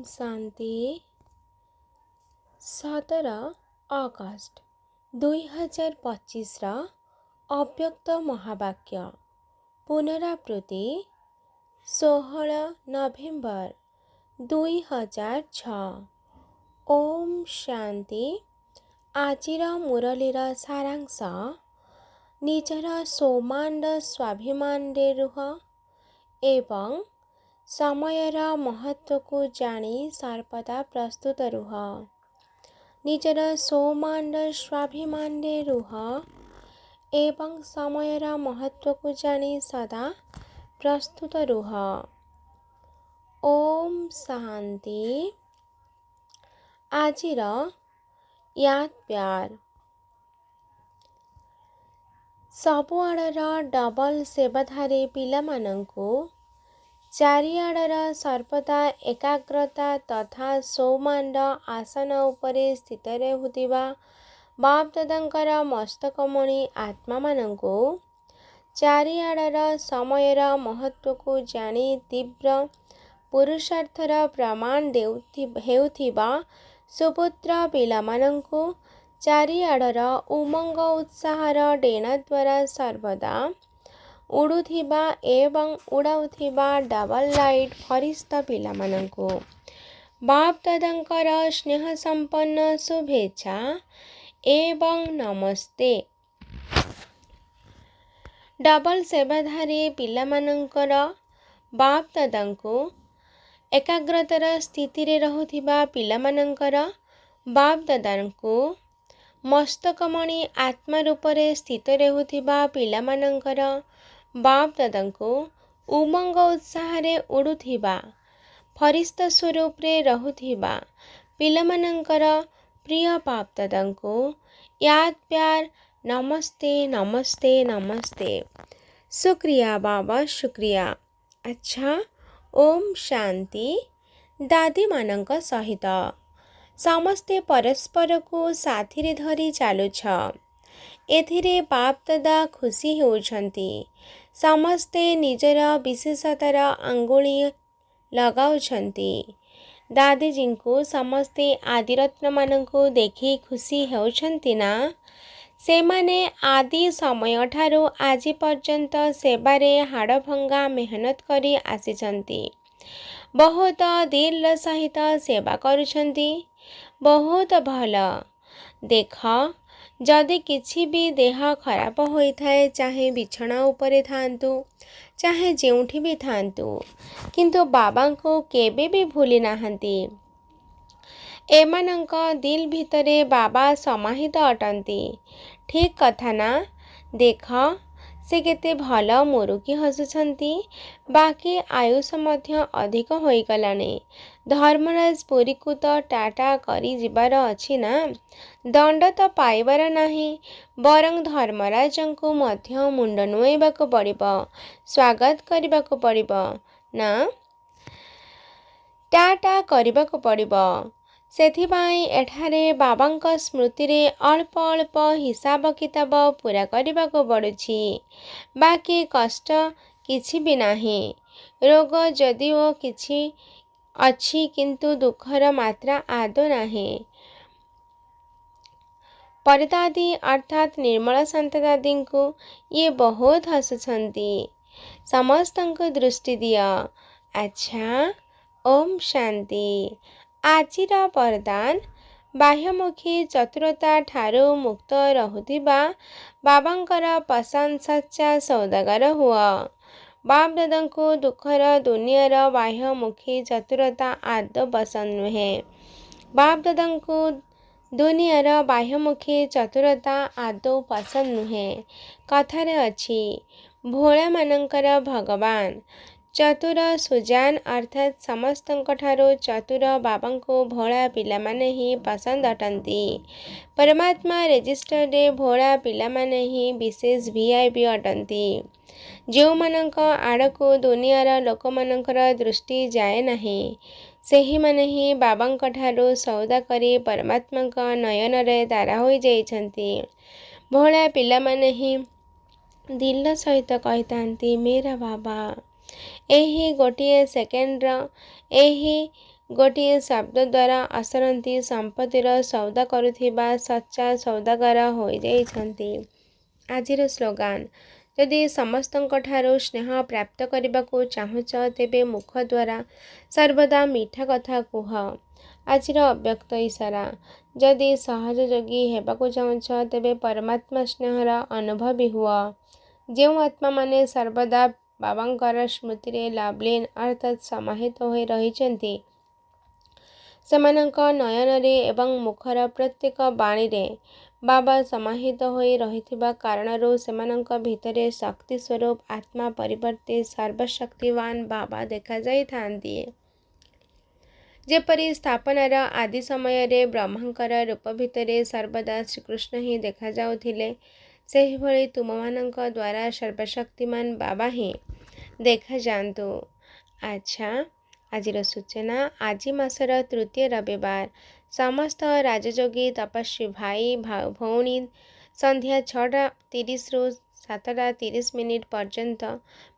शांति 17 अगस्त 2025 अव्यक्त महावाक्य पुनरावृत्ति 16 नवेम्बर 2006। ओम शांति। आजिर मुरलीर सारांश निजर सौमांड स्वाभिमान रुह एवं समयर महत्व को जानी सर्वदा प्रस्तुत रुह। निजर सौमांड स्वाभिमान रुह एवं समयर महत्व को जानी सदा प्रस्तुत रुह। ओम शांति। आजिर याद प्यार सबुआड़र डबल सेवाधारी पिलामानंकु चारिआडर सर्वदा एकाग्रता तथा सौमांड आसन उपरे स्थित रहुथिबा बाप दादांकर मस्तकमणि आत्मा मानंकु चारिआडर समयर महत्व को जानी तीव्र पुरुषार्थर प्रमाण हेउथिबा सुपुत्र पिलामानंकु चारिआडर उमंग उत्साहर डेण द्वारा सर्वदा उड़ुथिबा एवं उड़ाउथिबा डबल लाइट फरिश्ता पिलामानंकु बाप दादांकर स्नेह संपन्न शुभेच्छा एवं नमस्ते। डबल सेवाधारी पिलामानंकर बाप दादांकु एकाग्रतार स्थिति रे रहुथिबा पिलामानंकर बाप दादांकु मस्तकमणि आत्मा रूपरे स्थित रहुथिबा पिलामानंकर बाप दादांकु उमंग उत्साह रे उड़ुथिबा फरिश्ता स्वरूप रे रहुथिबा पिलामानंकर प्रिय बाप दादांकु याद प्यार नमस्ते नमस्ते नमस्ते। शुक्रिया बाबा शुक्रिया। अच्छा ओम शांति। दादी मानंक सहित समस्ते परस्पर को साथी रे धरी चालुछ। एथिरे बाप दादा खुशी होउछंती। समस्ते निजर विशेषतार अंगुली लगाउछंती। दादीजी को समस्ते आदिरत्न मानंकु देखि खुशी होउछंती ना। से माने आदि समय ठारू आजि पर्यंत सेवारे हाड़भंगा मेहनत करी आसिछंती। बहुत दिल सहित सेवा करुछंती। बहुत भल। देख जदि किछि भी देह खराब होई थाए चाहे बिछना उपरे थांतु चाहे जेउठी भी थांतु किंतु बाबा को केबे भी भूली नाहंती। एमानंक दिल भितरे बाबा समाहित अटंती। ठीक कथा ना। देख से केते भल मुरुकी हसुछंती। बाकी आयुष मध्य अधिक होई गलानी। धर्मराज पुरी को तो टाटा करी जिबार अछि ना। दंड तो पाइबार नाही बरं धर्मराजंकु मध्य मुंड नुआइबाकु पड़िबो स्वागत करिबाकु पड़िबो ना टाटा करिबाकु पड़िबो। सेथिबाई एठारे बाबांक स्मृति रे अल्प अल्प हिसाब किताब पूरा करिबाकु पड़ुछि। बाकी कष्ट किछि भी नाही। रोग जदिओ किछि अछि किंतु दुखर मात्रा आदो नाही। परदादी अर्थात निर्मला शांत दादी को ये बहुत हसुछंती। समस्तंको दृष्टि दिया। अच्छा ओम शांति। आजिर वरदान बाह्यमुखी चतुरता ठारू मुक्त रहुथिबा बाबांकर पसंद सच्चा सौदागर हुआ। बाप दादांको दुखर दुनियार बाह्यमुखी चतुरता आदौ पसंद नुहे। बाप दादांको दुनियार बाह्यमुखी चतुरता आदौ पसंद नुहे। कथारे अछि भोला मानंकर भगवान चतुर सुजान अर्थात समस्तंक ठारू चतुर बाबांको भोला पिला माने ही पसंद अटंती। परमात्मा रजिस्टर रे भोला पिला माने ही विशेष वीआईपी अटंती। जो मानंक आड़को दुनियार लोक मानंकर दृष्टि जाए नाही सेही माने ही बाबांक ठारू सौदा करी परमात्मांक नयन रे तारा होई जाइछंती। भोला पिला माने ही दिल सहित कहितांती मेरा बाबा। एही गोटिए सेकेंडर एही ଗୋଟିଏ ଶବ୍ଦ ଦ୍ୱାରା ଅସରନ୍ତି ସମ୍ପତ୍ତିର ସୌଦା କରୁଥିବା ସଚ୍ଚା ସୌଦାଗର ହୋଇଯାଇଛନ୍ତି। ଆଜିର ସ୍ଲୋଗାନ, ଯଦି ସମସ୍ତଙ୍କଠାରୁ ସ୍ନେହ ପ୍ରାପ୍ତ କରିବାକୁ ଚାହୁଁଛ ତେବେ ମୁଖ ଦ୍ୱାରା ସର୍ବଦା ମିଠା କଥା କୁହ। ଆଜିର ଅବ୍ୟକ୍ତ ଇସାରା, ଯଦି ସହଯୋଗୀ ହେବାକୁ ଚାହୁଁଛ ତେବେ ପରମାତ୍ମା ସ୍ନେହର ଅନୁଭବୀ ହୁଅ। ଯେଉଁ ଆତ୍ମାମାନେ ସର୍ବଦା ବାବାଙ୍କର ସ୍ମୃତିରେ ଲାଭଲୀନ ଅର୍ଥାତ୍ ସମାହିତ ହୋଇ ରହିଛନ୍ତି, ସେମାନଙ୍କ ନୟନରେ ଏବଂ ମୁଖର ପ୍ରତ୍ୟେକ ବାଣୀରେ ବାବା ସମାହିତ ହୋଇ ରହିଥିବା କାରଣରୁ ସେମାନଙ୍କ ଭିତରେ ଶକ୍ତି ସ୍ୱରୂପ ଆତ୍ମା ପରିବର୍ତ୍ତେ ସର୍ବଶକ୍ତିବାନ ବାବା ଦେଖାଯାଇଥାନ୍ତି। ଯେପରି ସ୍ଥାପନାର ଆଦି ସମୟରେ ବ୍ରହ୍ମାଙ୍କର ରୂପ ଭିତରେ ସର୍ବଦା ଶ୍ରୀକୃଷ୍ଣ ହିଁ ଦେଖାଯାଉଥିଲେ, ସେହିଭଳି ତୁମମାନଙ୍କ ଦ୍ୱାରା ସର୍ବଶକ୍ତିମାନ ବାବା ହିଁ ଦେଖାଯାଆନ୍ତୁ। ଆଚ୍ଛା, ଆଜିର ସୂଚନା, ଆଜି ମାସର ତୃତୀୟ ରବିବାର। ସମସ୍ତ ରାଜଯୋଗୀ ତପସ୍ୱୀ ଭାଇ ଭଉଣୀ ସନ୍ଧ୍ୟା 6:30ରୁ 7:30 ପର୍ଯ୍ୟନ୍ତ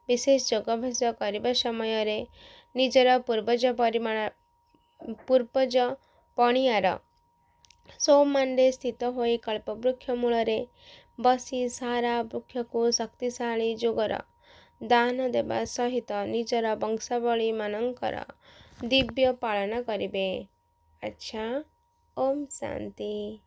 ବିଶେଷ ଯୋଗାଭ୍ୟାସ କରିବା ସମୟରେ ନିଜର ପୂର୍ବଜ ପଣିଆର ସୋମମାନରେ ସ୍ଥିତ ହୋଇ କଳ୍ପବୃକ୍ଷ ମୂଳରେ ବସି ସାରା ବୃକ୍ଷକୁ ଶକ୍ତିଶାଳୀ ଯୋଗର ଦାନ ଦେବା ସହିତ ନିଜର ବଂଶାବଳୀମାନଙ୍କର ଦିବ୍ୟ ପାଳନ କରିବେ। ଆଚ୍ଛା, ଓମ୍ ଶାନ୍ତି।